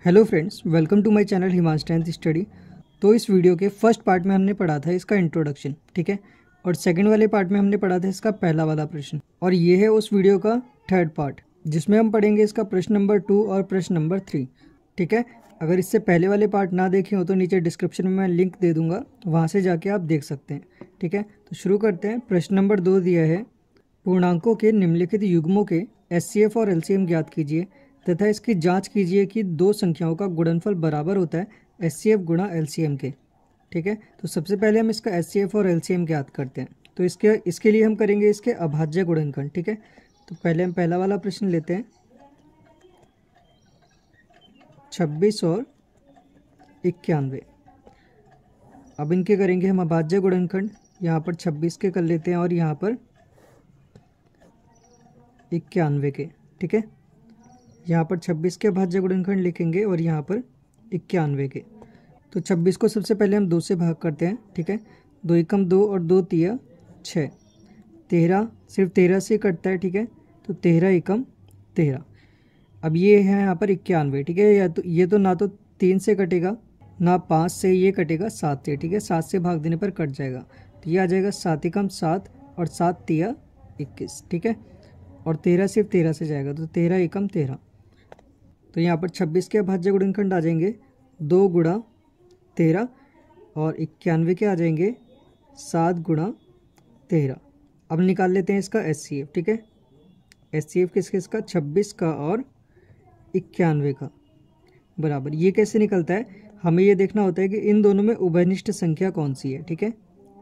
Hello friends, welcome to my channel Himansh 10th study. तो इस video के फर्स्ट पार्ट में हमने पढ़ा था इसका इंट्रोडक्शन, ठीक है। और सेकंड वाले पार्ट में हमने पढ़ा था इसका पहला वाला प्रश्न, और ये है उस वीडियो का थर्ड पार्ट जिसमें हम पढ़ेंगे इसका प्रश्न नंबर 2 और प्रश्न नंबर 3, ठीक है। अगर इससे पहले वाले पार्ट ना देखे हो तो नीचे डिस्क्रिप्शन में मैं लिंक दे दूँगा, वहाँ से जाके आप देख सकते हैं, ठीक है। तो शुरू करते हैं। प्रश्न नंबर 2 दिया है, पूर्णांकों के निम्नलिखित युग्मों के एचसीएफ और एलसीएम ज्ञात कीजिए तथा इसकी जांच कीजिए कि दो संख्याओं का गुणनफल बराबर होता है एचसीएफ गुणा एलसीएम के, ठीक है। तो सबसे पहले हम इसका एचसीएफ और एलसीएम ज्ञात करते हैं। तो इसके लिए हम करेंगे इसके अभाज्य गुणनखंड, ठीक है। तो पहले हम पहला वाला प्रश्न लेते हैं, 26 और 91। अब इनके करेंगे हम अभाज्य गुणनखंड। यहाँ पर 26 के कर लेते हैं और यहाँ पर 91 के, ठीक है। यहाँ पर 26 के अभाज्य गुणनखंड लिखेंगे और यहाँ पर 91 के। तो 26 को सबसे पहले हम 2 से भाग करते हैं, ठीक है। 2 एकम 2 और 2 तिया 6। 13 सिर्फ 13 से कटता है, ठीक है। तो 13 एकम 13। अब ये है यहाँ पर 91, ठीक है। ये तो ना तो 3 से कटेगा ना 5 से, ये कटेगा 7 से, ठीक है। 7 से भाग देने पर कट जाएगा, तो ये आ जाएगा 7 एकम 7 और 7 तिया 21, ठीक है। और 13 सिर्फ 13 से जाएगा, तो 13 एकम 13। तो यहाँ पर 26 के अभाज्य गुणनखंड आ जाएंगे 2 गुणा 13 और 91 के आ जाएंगे 7 गुणा 13। अब निकाल लेते हैं इसका एचसीएफ, ठीक है। एचसीएफ किसका 26 का और 91 का बराबर। ये कैसे निकलता है, हमें ये देखना होता है कि इन दोनों में उभयनिष्ठ संख्या कौन सी है, ठीक है।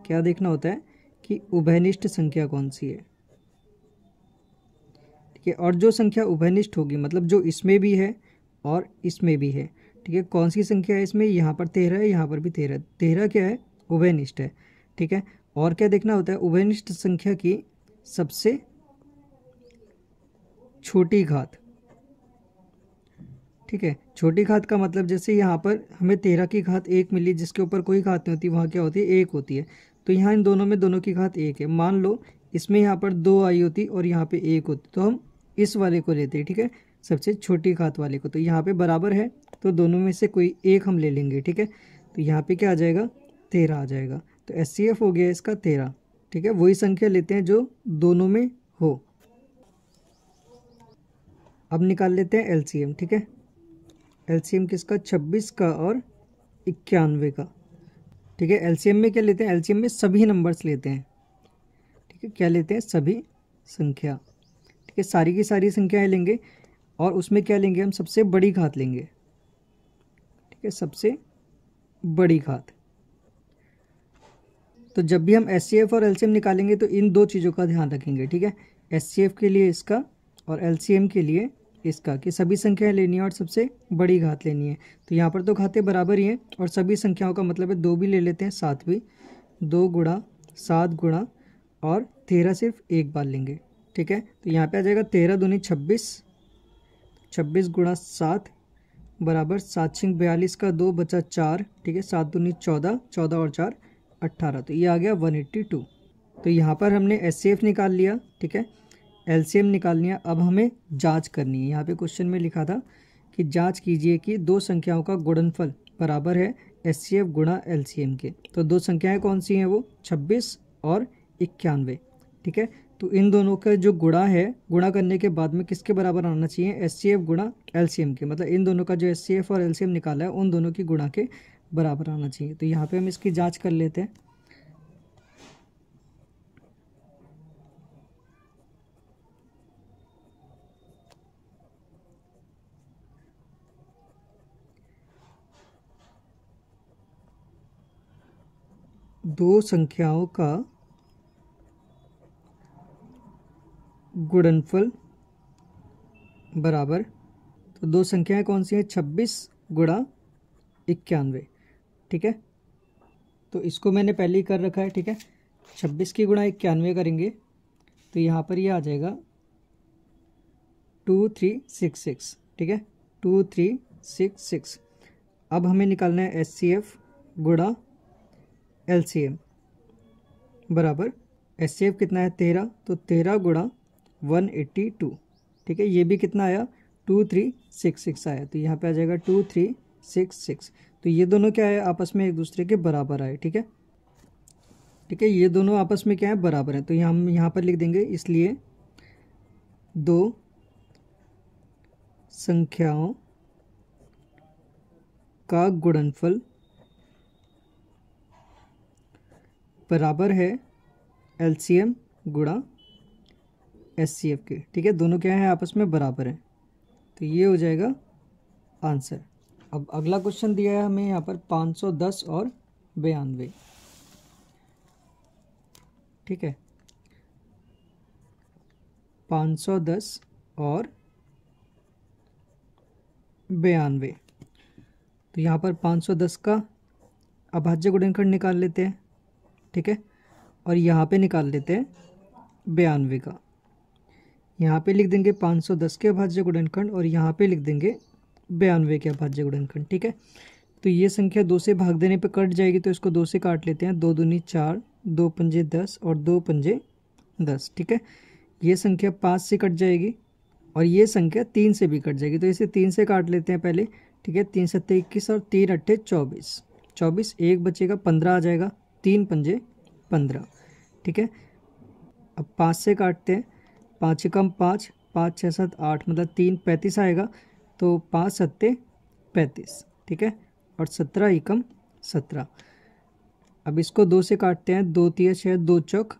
क्या देखना होता है कि उभयनिष्ठ संख्या कौन सी है, ठीक है। और जो संख्या उभयनिष्ठ होगी मतलब जो इसमें भी है और इसमें भी है, ठीक है। कौन सी संख्या है इसमें, यहाँ पर 13 है, यहाँ पर भी 13। 13 क्या है, उभयनिष्ठ है, ठीक है। और क्या देखना होता है, उभयनिष्ठ संख्या की सबसे छोटी घात, ठीक है। छोटी घात का मतलब जैसे यहाँ पर हमें 13 की घात 1 मिली, जिसके ऊपर कोई घात नहीं होती, वहाँ क्या होती है, 1 होती है। तो यहाँ इन दोनों में दोनों की घात 1 है। मान लो इसमें यहाँ पर 2 आई होती और यहाँ पे 1 होती, तो हम इस वाले को लेते हैं, ठीक है, सबसे छोटी घात वाले को। तो यहाँ पे बराबर है तो दोनों में से कोई एक हम ले लेंगे, ठीक है। तो यहाँ पे क्या आ जाएगा, 13 आ जाएगा। तो एचसीएफ हो गया इसका 13, ठीक है। वही संख्या लेते हैं जो दोनों में हो। अब निकाल लेते हैं एलसीएम, ठीक है। एलसीएम किसका, 26 का और 91 का, ठीक है। एलसीएम में क्या लेते हैं, एलसीएम में सभी नंबर्स लेते हैं, ठीक है। क्या लेते हैं, सभी संख्या, ठीक है। सारी की सारी संख्याएं लेंगे और उसमें क्या लेंगे, हम सबसे बड़ी घात लेंगे, ठीक है, सबसे बड़ी घात। तो जब भी हम एचसीएफ और एलसीएम निकालेंगे तो इन दो चीज़ों का ध्यान रखेंगे, ठीक है। एचसीएफ के लिए इसका और एलसीएम के लिए इसका, कि सभी संख्याएं लेनी है और सबसे बड़ी घात लेनी है। तो यहाँ पर तो घातें बराबर ही हैं और सभी संख्याओं का मतलब है 2 भी ले लेते हैं, 7 भी। 2 गुणा 7 गुणा और 13 सिर्फ एक बार लेंगे, ठीक है। तो यहाँ पे आ जाएगा 13 दूनी 26, 26 गुणा 7 बराबर 7 छिंग 42 का 2 बचा 4, ठीक है। 7 दूनी 14, 14 और 4 18, तो ये आ गया 182। तो यहाँ पर हमने एचसीएफ निकाल लिया, ठीक है, एलसीएम निकाल लिया। अब हमें जांच करनी है। यहाँ पे क्वेश्चन में लिखा था कि जांच कीजिए कि दो संख्याओं का गुणनफल बराबर है एचसीएफ गुणा एलसीएम के। तो दो संख्याएं कौन सी हैं, वो 26 और 91, ठीक है। तो इन दोनों का जो गुणा है, गुणा करने के बाद में किसके बराबर आना चाहिए, एचसीएफ गुणा एलसीएम के। मतलब इन दोनों का जो एचसीएफ और एलसीएम निकाला है उन दोनों की गुणा के बराबर आना चाहिए। तो यहाँ पे हम इसकी जांच कर लेते हैं। दो संख्याओं का गुणनफल बराबर, तो दो संख्याएं कौन सी हैं, 26 गुणा 91, ठीक है। तो इसको मैंने पहले ही कर रखा है, ठीक है। 26 की गुणा 91 करेंगे तो यहाँ पर ये आ जाएगा 2366, ठीक है, 2366। अब हमें निकालना है एचसीएफ गुणा एलसीएम बराबर, एचसीएफ कितना है 13, तो 13 गुणा 182, ठीक है। ये भी कितना आया 2366 आया। तो यहाँ पे आ जाएगा 2366। तो ये दोनों क्या है, आपस में एक दूसरे के बराबर आए। ठीक है, ठीक है, ये दोनों आपस में क्या है, बराबर है। तो हम यहाँ पर लिख देंगे, इसलिए दो संख्याओं का गुणनफल बराबर है एलसीएम गुणा एचसीएफ के। ठीक है, दोनों क्या है, आपस में बराबर है। तो ये हो जाएगा आंसर। अब अगला क्वेश्चन दिया है हमें यहाँ पर 510 और 92। ठीक है, 510 और 92। तो यहाँ पर 510 का अभाज्य गुणनखंड निकाल लेते हैं। ठीक है, और यहाँ पे निकाल लेते हैं 92 का। यहाँ पे लिख देंगे 510 के अभाज्य गुणनखंड और यहाँ पे लिख देंगे 92 के अभाज्य गुणनखंड। ठीक है, तो ये संख्या 2 से भाग देने पे कट जाएगी, तो इसको 2 से काट लेते हैं। 2 दूनी 4, 2 पंजे 10 और 2 पंजे 10। ठीक है, ये संख्या 5 से कट जाएगी और ये संख्या 3 से भी कट जाएगी, तो इसे 3 से काट लेते हैं पहले। ठीक है, 3 सत्ते 21 और 3 अट्ठे 24, 24 एक बचेगा, 15 आ जाएगा, 3 पंजे 15। ठीक है, अब 5 से काटते हैं। 5 एकम 5, 5 6 7 8 मतलब 3 35 आएगा, तो 5 सत्ते 35। ठीक है, और 17 एकम 17। अब इसको 2 से काटते हैं। 2 तिया 6, 2 चौक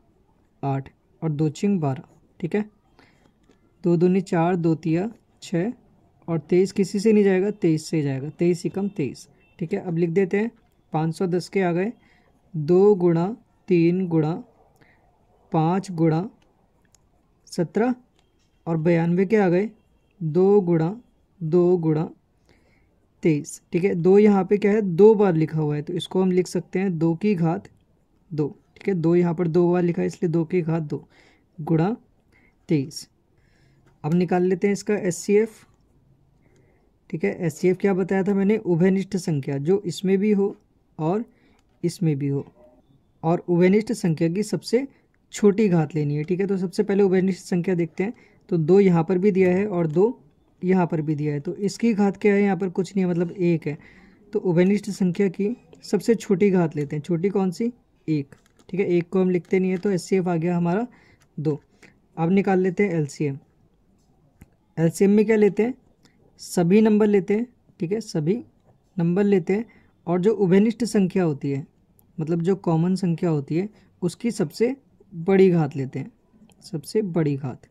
8 और 2 चिंग 12। ठीक है, 2 दूनी 4, 2 तिया 6 और 23 किसी से नहीं जाएगा, 23 से जाएगा, 23 एकम 23। ठीक है, अब लिख देते हैं 510 के आ गए 2 गुणा 3 गुणा 5 गुणा 17 और 92 के आ गए 2 गुणा 2 गुणा 23। ठीक है, 2 यहाँ पे क्या है, 2 बार लिखा हुआ है, तो इसको हम लिख सकते हैं 2 की घात 2। ठीक है, 2 यहाँ पर 2 बार लिखा है, इसलिए 2 की घात 2 गुणा 23। अब निकाल लेते हैं इसका एचसीएफ। ठीक है, एचसीएफ क्या बताया था मैंने, उभयनिष्ठ संख्या जो इसमें भी हो और इसमें भी हो, और उभयनिष्ठ संख्या की सबसे छोटी घात लेनी है। ठीक है, तो सबसे पहले उभयनिष्ठ संख्या देखते हैं। तो 2 यहाँ पर भी दिया है और 2 यहाँ पर भी दिया है, तो इसकी घात क्या है, यहाँ पर कुछ नहीं है, मतलब 1 है। तो उभयनिष्ठ संख्या की सबसे छोटी घात लेते हैं। छोटी कौन सी, 1। ठीक है, 1 को हम लिखते नहीं है, तो एचसीएफ आ गया हमारा 2। अब निकाल लेते हैं एलसीएम। एलसीएम में क्या लेते हैं, सभी नंबर लेते हैं। ठीक है, सभी नंबर लेते हैं और जो उभयनिष्ठ संख्या होती है, मतलब जो कॉमन संख्या होती है, उसकी सबसे बड़ी घात लेते हैं, सबसे बड़ी घात।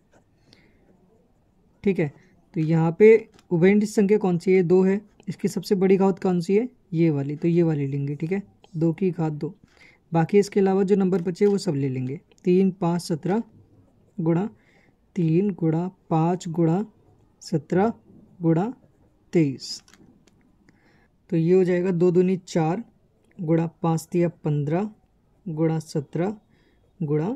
ठीक है, तो यहाँ पे उभयनिष्ठ संख्या कौन सी है, 2 है, इसकी सबसे बड़ी घात कौन सी है, ये वाली, तो ये वाली लेंगे। ठीक है, 2 की घात 2। बाकी इसके अलावा जो नंबर बचे वो सब ले लेंगे। 3 5 17 गुणा 3 गुणा 5 गुणा 17 गुणा 23। तो ये हो जाएगा 2 दूनी 4 गुणा 5 तिया 15 गुणा 17 गुणा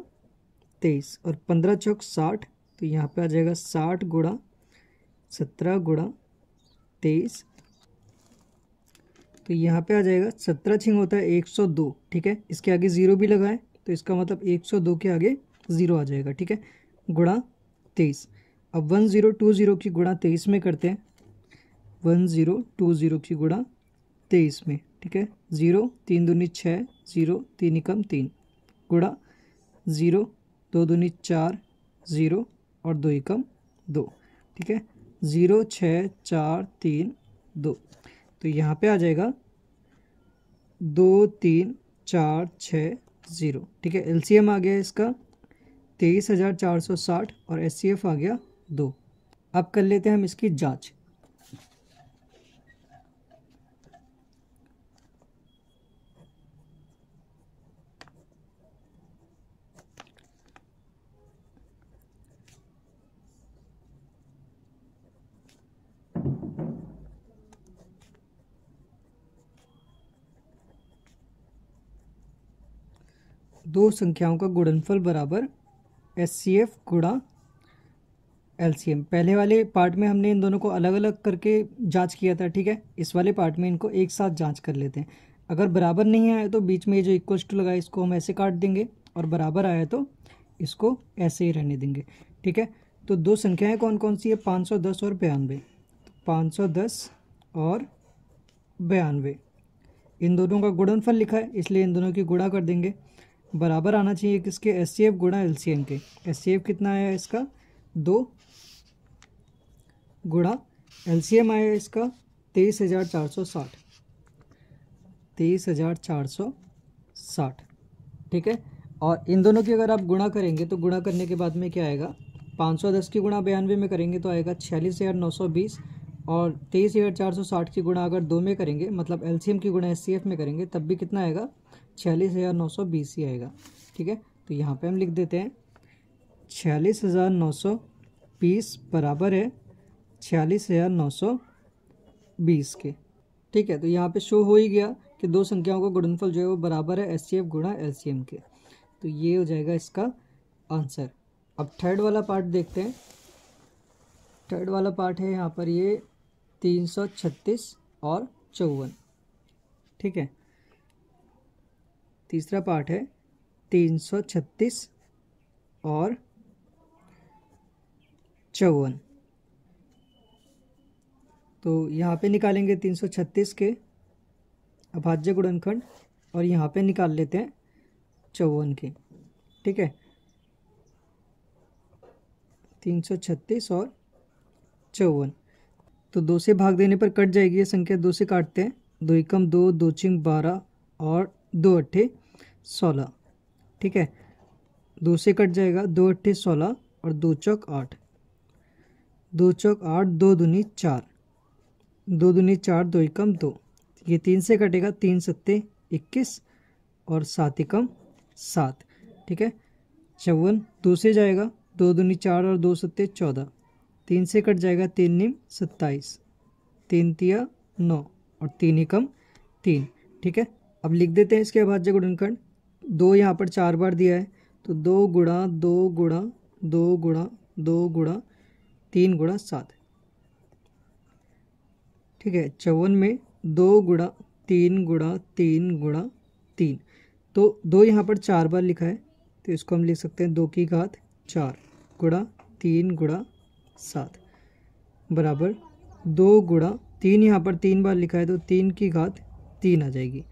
23 और 15 चौक 60। तो यहाँ पे आ जाएगा 60 गुणा 17 गुणा 23। तो यहाँ पे आ जाएगा 17 छिंग होता है 102। ठीक है, इसके आगे 0 भी लगा है, तो इसका मतलब 102 के आगे 0 आ जाएगा। ठीक है, गुणा 23। अब 1020 की गुणा 23 में करते हैं। 1020 की गुणा 23 में। ठीक है, 0 3 दूनी 6, 0 3 एकम 3 गुणा 0 2 दूनी 4, 0 और 2 एकम 2। ठीक है, 0 6 4 3 2। तो यहाँ पे आ जाएगा 2 3 4 6 0। ठीक है, एलसीएम आ गया इसका 23,460 और एचसीएफ आ गया 2। अब कर लेते हैं हम इसकी जांच। दो संख्याओं का गुणनफल बराबर एचसीएफ गुणा एलसीएम। पहले वाले पार्ट में हमने इन दोनों को अलग अलग करके जांच किया था। ठीक है, इस वाले पार्ट में इनको एक साथ जांच कर लेते हैं। अगर बराबर नहीं आया तो बीच में ये जो इक्वल्स टू लगा है इसको हम ऐसे काट देंगे, और बराबर आया तो इसको ऐसे ही रहने देंगे। ठीक है, तो दो संख्याएं कौन कौन सी है, 510 और 92। 510 और 92, इन दोनों का गुणनफल लिखा है इसलिए इन दोनों की गुणा कर देंगे। बराबर आना चाहिए किसके, एचसीएफ गुणा एलसीएम के। एचसीएफ कितना आया इसका 2 गुणा एलसीएम आया इसका 23,460, 23,460, ठीक है। और इन दोनों की अगर आप गुणा करेंगे तो गुणा करने के बाद में क्या आएगा, 510 की गुणा 92 में करेंगे तो आएगा 46,920, और 23,460 की गुणा अगर 2 में करेंगे मतलब एलसीएम की गुणा एचसीएफ में करेंगे तब भी कितना आएगा, 46,920 ही आएगा, ठीक है। तो यहाँ पे हम लिख देते हैं 46,920 बराबर है 46,920 के, ठीक है। तो यहाँ पे शो हो ही गया कि दो संख्याओं का गुणनफल जो है वो बराबर है एचसीएफ गुणा एलसीएम के। तो ये हो जाएगा इसका आंसर। अब थर्ड वाला पार्ट देखते हैं। थर्ड वाला पार्ट है यहाँ पर ये 336 और 54, ठीक है। तीसरा पार्ट है 336 और 54। तो यहाँ पे निकालेंगे 336 के अभाज्य गुणनखंड और यहाँ पे निकाल लेते हैं 54 के, ठीक है। 336 और 54, तो 2 से भाग देने पर कट जाएगी ये संख्या, 2 से काटते हैं, 2 एकम 2, 2 चिंग 12 और 2 अट्ठे 16, ठीक है। 2 से कट जाएगा, 2 अट्ठे 16 और 2 चौक 8, 2 चौक 8, 2 दूनी 4, 2 दूनी 4, 2 एकम 2, ये 3 से कटेगा, 3 सत्ते 21 और 7 एकम 7, ठीक है। 54 2 से जाएगा, 2 दूनी 4 और 2 सत्ते 14, 3 से कट जाएगा, 3 निम 27, 3 तिया 9 और 3 एकम 3, ठीक है। अब लिख देते हैं इसके अभाज्य गुणनखंड। 2 यहाँ पर 4 बार दिया है तो 2 गुणा 2 गुणा 2 गुणा 2 गुणा 3 गुणा 7, ठीक है। 54 में 2 गुणा 3 गुणा 3 गुणा 3, तो 2 यहाँ पर 4 बार लिखा है तो इसको हम लिख सकते हैं 2 की घात 4 गुणा 3 गुणा 7 बराबर 2 गुणा 3, यहाँ पर 3 बार लिखा है तो 3 की घात 3 आ जाएगी,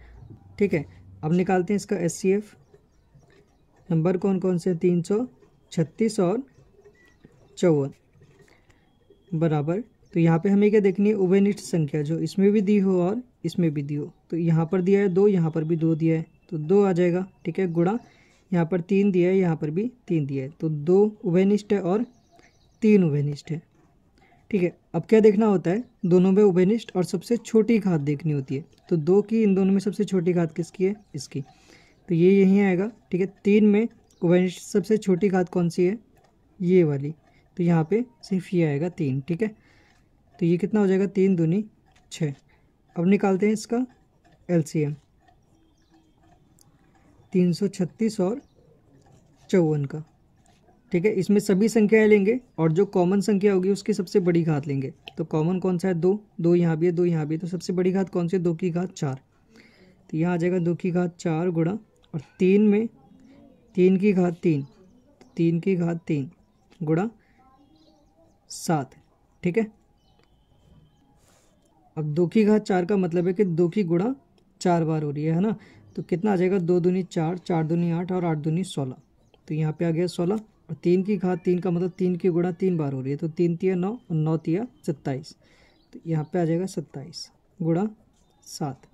ठीक है। अब निकालते हैं इसका एचसीएफ। नंबर कौन कौन से, 336 और 54 बराबर, तो यहाँ पे हमें क्या देखनी है, उभयनिष्ठ संख्या जो इसमें भी दी हो और इसमें भी दी हो। तो यहाँ पर दिया है 2, यहाँ पर भी 2 दिया है तो 2 आ जाएगा, ठीक है। गुणा यहाँ पर 3 दिया है, यहाँ पर भी 3 दिया है तो 2 उभयनिष्ठ है और 3 उभयनिष्ठ है, ठीक है। अब क्या देखना होता है, दोनों में उभयनिष्ठ और सबसे छोटी घात देखनी होती है। तो 2 की इन दोनों में सबसे छोटी घात किसकी है, इसकी, तो ये यहीं आएगा, ठीक है। 3 में उभयनिष्ठ सबसे छोटी घात कौन सी है, ये वाली, तो यहाँ पे सिर्फ ये आएगा 3, ठीक है। तो ये कितना हो जाएगा, 3 दूनी 6। अब निकालते हैं इसका एलसीएम, 336 और 54 का, ठीक है। इसमें सभी संख्याएं लेंगे और जो कॉमन संख्या होगी उसकी सबसे बड़ी घात लेंगे। तो कॉमन कौन सा है, 2, 2 यहाँ भी है, 2 यहाँ भी है, तो सबसे बड़ी घात कौन सी है, 2 की घात 4, तो यहाँ आ जाएगा 2 की घात 4 गुणा, और 3 में 3 की घात 3, 3 की घात 3 गुणा 7, ठीक है। अब 2 की घात 4 का मतलब है कि 2 की गुणा 4 बार हो रही है ना, तो कितना आ जाएगा, 2 दूनी 4, 4 दूनी 8 और 8 दूनी 16, तो यहाँ पे आ गया 16। और 3 की घात 3 का मतलब 3 की गुणा 3 बार हो रही है तो 3 तिया 9 और 9 तिया 27, तो यहाँ पे आ जाएगा 27 गुणा 7।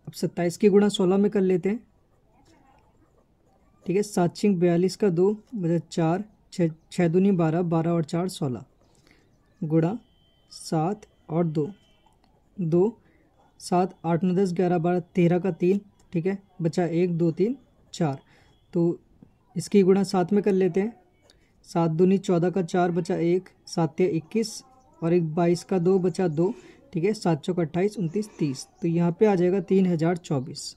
अब 27 की गुणा 16 में कर लेते हैं, ठीक है। 7 छिंग 42 का 2 बचा 4, 6 दूनी 12, 12 और 4 16 गुणा 7 और 2, 2 7 8 9 10 11 12 13 का 3, ठीक है। बचा 1 2 3 4, तो इसकी गुणा 7 में कर लेते हैं। 7 दूनी 14 का 4 बचा 1, 7 21 और 1 22 का 2 बचा 2, ठीक है। 7 चौक 28 29 30, तो यहाँ पे आ जाएगा 3024।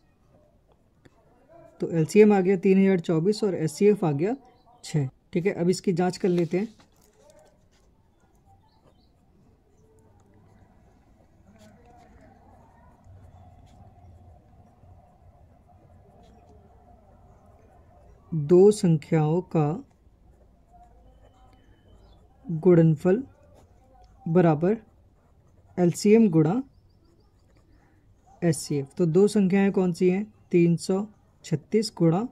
तो एलसीएम आ गया 3024 और एचसीएफ आ गया 6, ठीक है। अब इसकी जांच कर लेते हैं। दो संख्याओं का गुणनफल बराबर एलसीएम गुणा एचसीएफ। तो दो संख्याएं कौन सी हैं, 336 गुणा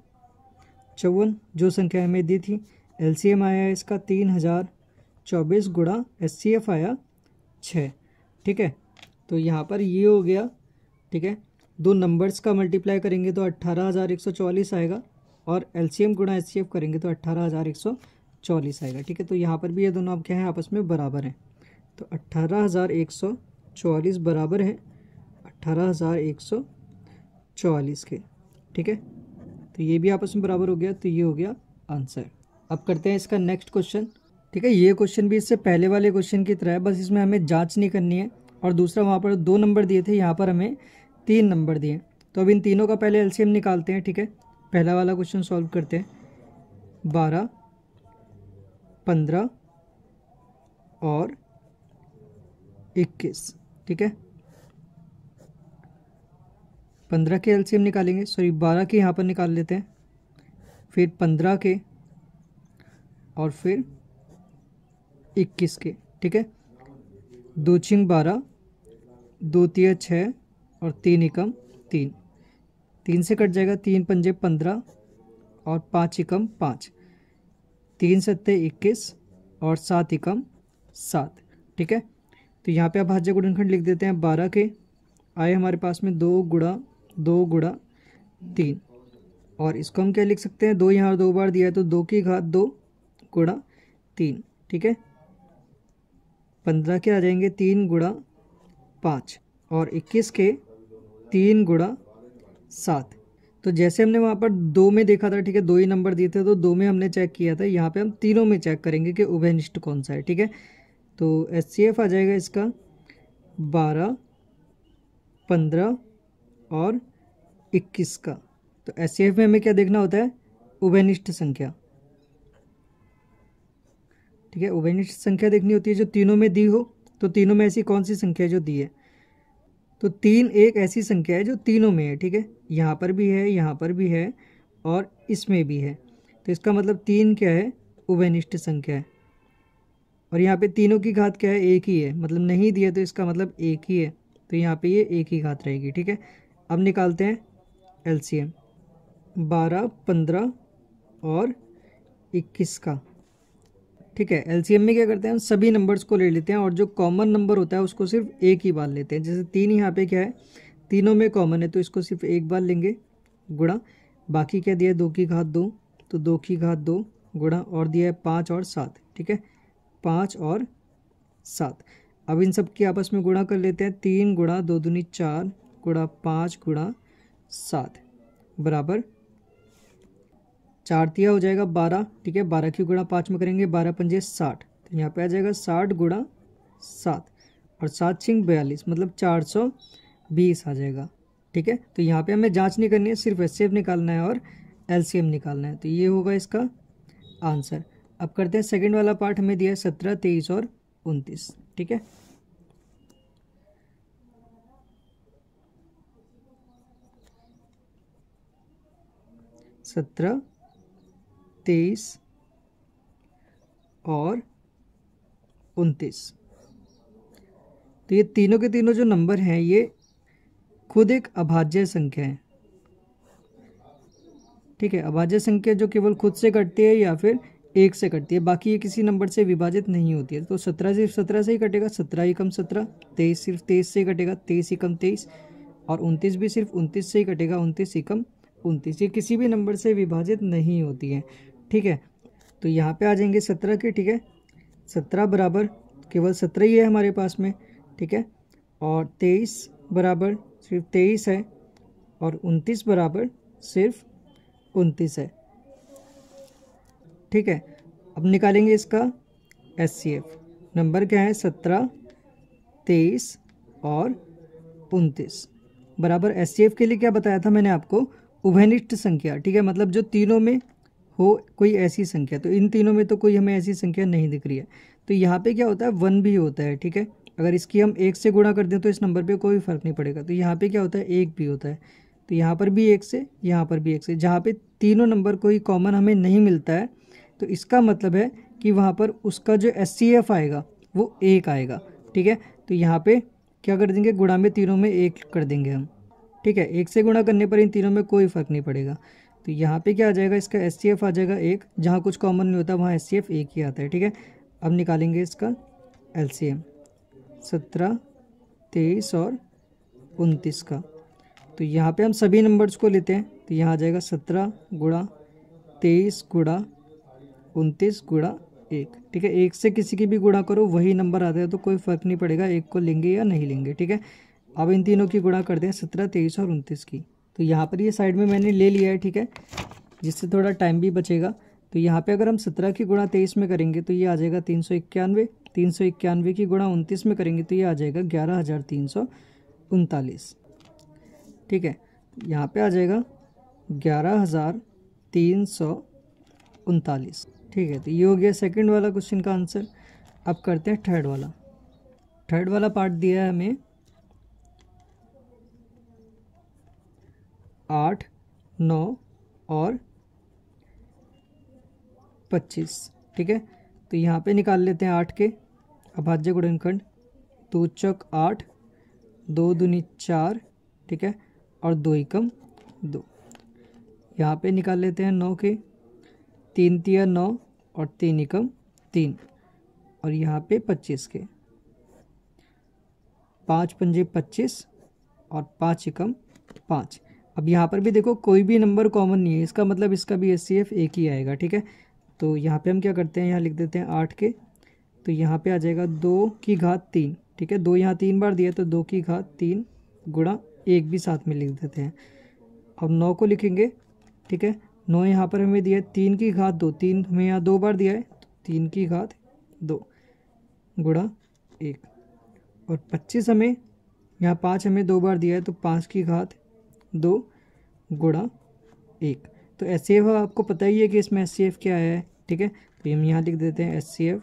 54, जो संख्या हमें दी थी। एलसीएम आया इसका 3024 गुणा एचसीएफ आया 6। ठीक है, तो यहाँ पर ये हो गया। ठीक है, दो नंबर्स का मल्टीप्लाई करेंगे तो 18,144 आएगा, और एलसीएम गुणा एचसीएफ करेंगे तो 18,144 आएगा। ठीक है, तो यहाँ पर भी ये दोनों अब क्या है, आपस में बराबर हैं। तो 18,144 बराबर है 18,144 के। ठीक है, तो ये भी आपस में बराबर हो गया, तो ये हो गया आंसर। अब करते हैं इसका नेक्स्ट क्वेश्चन। ठीक है, ये क्वेश्चन भी इससे पहले वाले क्वेश्चन की तरह है, बस इसमें हमें जांच नहीं करनी है। और दूसरा, वहाँ पर 2 नंबर दिए थे, यहाँ पर हमें 3 नंबर दिए। तो अब इन तीनों का पहले एलसीएम निकालते हैं। ठीक है, पहला वाला क्वेश्चन सॉल्व करते हैं। 12, 15 और 21। ठीक है, 15 के एलसीएम निकालेंगे, सॉरी 12 के यहाँ पर निकाल लेते हैं, फिर 15 के, और फिर 21 के। ठीक है, 2 छिंग 12, 2 तिया 6 और 3 एकम 3, 3 से कट जाएगा, 3 पंजे 15 और 5 एकम 5, 3 सत्ते 21 और 7 एकम 7। ठीक है, तो यहाँ पे आप भाज्य गुणनखंड लिख देते हैं। 12 के आए हमारे पास में 2 गुणा 2 गुणा 3, और इसको हम क्या लिख सकते हैं, 2 यहाँ 2 बार दिया है तो 2 की घात 2 गुणा 3। ठीक है, 15 के आ जाएंगे 3 गुणा 5, और 21 के 3 गुणा 7। तो जैसे हमने वहाँ पर 2 में देखा था, ठीक है, 2 ही नंबर दिए थे तो 2 में हमने चेक किया था, यहाँ पे हम तीनों में चेक करेंगे कि उभयनिष्ठ कौन सा है। ठीक है, तो एचसीएफ आ जाएगा इसका 12, 15 और 21 का। तो एचसीएफ में हमें क्या देखना होता है, उभयनिष्ठ संख्या। ठीक है, उभयनिष्ठ संख्या देखनी होती है जो तीनों में दी हो। तो तीनों में ऐसी कौन सी संख्या है जो दी है, तो 3 एक ऐसी संख्या है जो तीनों में है। ठीक है, यहाँ पर भी है, यहाँ पर भी है, और इसमें भी है। तो इसका मतलब 3 क्या है, उभयनिष्ठ संख्या है। और यहाँ पे तीनों की घात क्या है, एक ही है, मतलब नहीं दिया तो इसका मतलब एक ही है, तो यहाँ पे ये एक ही घात रहेगी। ठीक है, अब निकालते हैं एलसीएम 12, 15 और 21 का। ठीक है, एलसीएम में क्या करते हैं, हम सभी नंबर्स को ले लेते हैं, और जो कॉमन नंबर होता है उसको सिर्फ एक ही बार लेते हैं। जैसे 3 यहाँ पे क्या है, तीनों में कॉमन है तो इसको सिर्फ एक बार लेंगे, गुणा, बाकी क्या दिया है 2 की घात 2, तो 2 की घात 2 गुणा, और दिया है 5 और 7। ठीक है, 5 और 7। अब इन सब की आपस में गुणा कर लेते हैं, 3 गुणा 2 दूनी 4 गुणा 5 गुणा 7 बराबर 4 तिया हो जाएगा 12। ठीक है, 12 की गुणा 5 में करेंगे, 12 पंजे 60, तो यहाँ पे आ जाएगा 60 गुणा 7, और 7 छिंग 42, मतलब 420 आ जाएगा। ठीक है, तो यहाँ पे हमें जांच नहीं करनी है, सिर्फ एचसीएफ निकालना है और एलसीएम निकालना है। तो ये होगा इसका आंसर। अब करते हैं सेकंड वाला पार्ट, हमें दिया है 17, 23 और 29। ठीक है, सत्रह, 23 और 29। तो ये तीनों के तीनों जो नंबर हैं ये खुद एक अभाज्य संख्या है। ठीक है, अभाज्य संख्या जो केवल खुद से कटती है या फिर 1 से कटती है, बाकी ये किसी नंबर से विभाजित नहीं होती है। तो 17 सिर्फ 17 से ही कटेगा, 17 ही कम 17, 23 सिर्फ 23 से ही कटेगा, 23 ही कम 23, और 29 भी सिर्फ 29 से ही कटेगा, 29 ही कम 29। ये किसी भी नंबर से विभाजित नहीं होती है। ठीक है, तो यहाँ पे आ जाएंगे 17 के। ठीक है, 17 बराबर केवल 17 ही है हमारे पास में। ठीक है, और 23 बराबर सिर्फ 23 है, और 29 बराबर सिर्फ 29 है। ठीक है, अब निकालेंगे इसका एचसीएफ। नंबर क्या है, 17, 23 और 29 बराबर एचसीएफ के लिए क्या बताया था मैंने आपको, उभयनिष्ठ संख्या। ठीक है, मतलब जो तीनों में हो कोई ऐसी संख्या। तो इन तीनों में तो कोई हमें ऐसी संख्या नहीं दिख रही है, तो यहाँ पे क्या होता है, 1 भी होता है। ठीक है, अगर इसकी हम 1 से गुणा कर दें तो इस नंबर पे कोई फर्क नहीं पड़ेगा। तो यहाँ पे क्या होता है, 1 भी होता है, तो यहाँ पर भी 1 से, यहाँ पर भी 1 से। जहाँ पे तीनों नंबर कोई कॉमन हमें नहीं मिलता है तो इसका मतलब है कि वहाँ पर उसका जो SCF आएगा वो 1 आएगा, ठीक है। तो यहाँ पे क्या कर देंगे, गुणा में तीनों में 1 कर देंगे हम, ठीक है। 1 से गुणा करने पर इन तीनों में कोई फ़र्क नहीं पड़ेगा। तो यहाँ पे क्या आ जाएगा, इसका SCF आ जाएगा 1, जहाँ कुछ कॉमन नहीं होता वहाँ SCF 1 ही आता है, ठीक है। अब निकालेंगे इसका LCM 17, 23 और 29 का। तो यहाँ पे हम सभी नंबर्स को लेते हैं, तो यहाँ आ जाएगा 17 गुणा 23 गुणा 29 गुणा 1, ठीक है। 1 से किसी की भी गुणा करो वही नंबर आता है, तो कोई फ़र्क नहीं पड़ेगा 1 को लेंगे या नहीं लेंगे, ठीक है। अब इन तीनों की गुणा करते हैं 17, 23 और 29 की। तो यहाँ पर ये साइड में मैंने ले लिया है, ठीक है, जिससे थोड़ा टाइम भी बचेगा। तो यहाँ पे अगर हम 17 की गुणा 23 में करेंगे तो ये आ जाएगा 391, 391 की गुणा 29 में करेंगे तो ये आ जाएगा 11,339, ठीक है। यहाँ पे आ जाएगा 11,339, ठीक है। तो ये हो गया सेकंड वाला क्वेश्चन का आंसर। अब करते हैं थर्ड वाला। थर्ड वाला पार्ट दिया है हमें 8, 9 और 25, ठीक है। तो यहाँ पे निकाल लेते हैं 8 के अभाज्य गुणनखंड। 2 चौक 8, 2 दूनी 4, ठीक है, और 2 एकम 2। यहाँ पे निकाल लेते हैं 9 के, 3 तिया 9 और 3 एकम 3, और यहाँ पे 25 के, 5 पंजे 25 और 5 एकम 5। अब यहाँ पर भी देखो कोई भी नंबर कॉमन नहीं है, इसका मतलब इसका भी SCF 1 ही आएगा, ठीक है। तो यहाँ पे हम क्या करते हैं, यहाँ लिख देते हैं 8 के, तो यहाँ पे आ जाएगा 2 की घात 3, ठीक है। 2 यहाँ 3 बार दिया तो 2 की घात 3 गुणा 1 भी साथ में लिख देते हैं। अब 9 को लिखेंगे, ठीक है। 9 यहाँ पर हमें दिया है 3 की घात 2, 3 हमें यहाँ 2 बार दिया है तो 3 की घात 2 गुणा 1, और 25 हमें यहाँ 5 हमें 2 बार दिया है तो 5 की घात 2 गुणा 1। तो SCF आपको पता ही है कि इसमें SCF क्या है, ठीक है। तो हम यहाँ लिख देते हैं SCF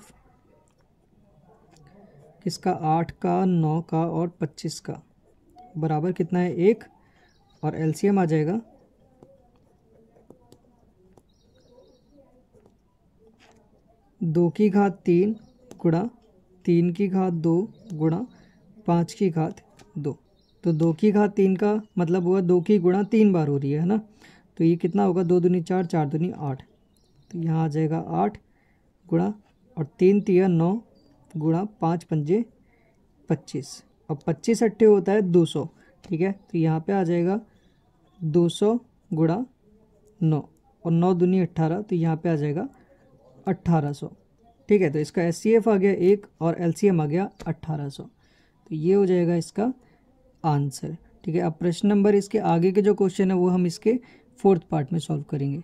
किसका, 8 का, 9 का और 25 का बराबर कितना है 1, और LCM आ जाएगा 2 की घात 3 गुणा 3 की घात 2 गुणा 5 की घात 2। तो 2 की घात 3 का मतलब हुआ 2 की गुणा 3 बार हो रही है ना। तो ये कितना होगा, 2 दूनी 4, 4 दूनी 8, तो यहाँ आ जाएगा 8 गुणा, और 3 तिया 9 गुणा 5 पंजे 25, और 25 अट्ठे होता है 200, ठीक है। तो यहाँ पे आ जाएगा 200 गुणा 9, और 9 दूनी 18, तो यहाँ पे आ जाएगा 1800, ठीक है। तो इसका SCF आ गया 1 और LCM आ गया 1800। तो ये हो जाएगा इसका आंसर, ठीक है। अब प्रश्न नंबर इसके आगे के जो क्वेश्चन है वो हम इसके 4th पार्ट में सॉल्व करेंगे।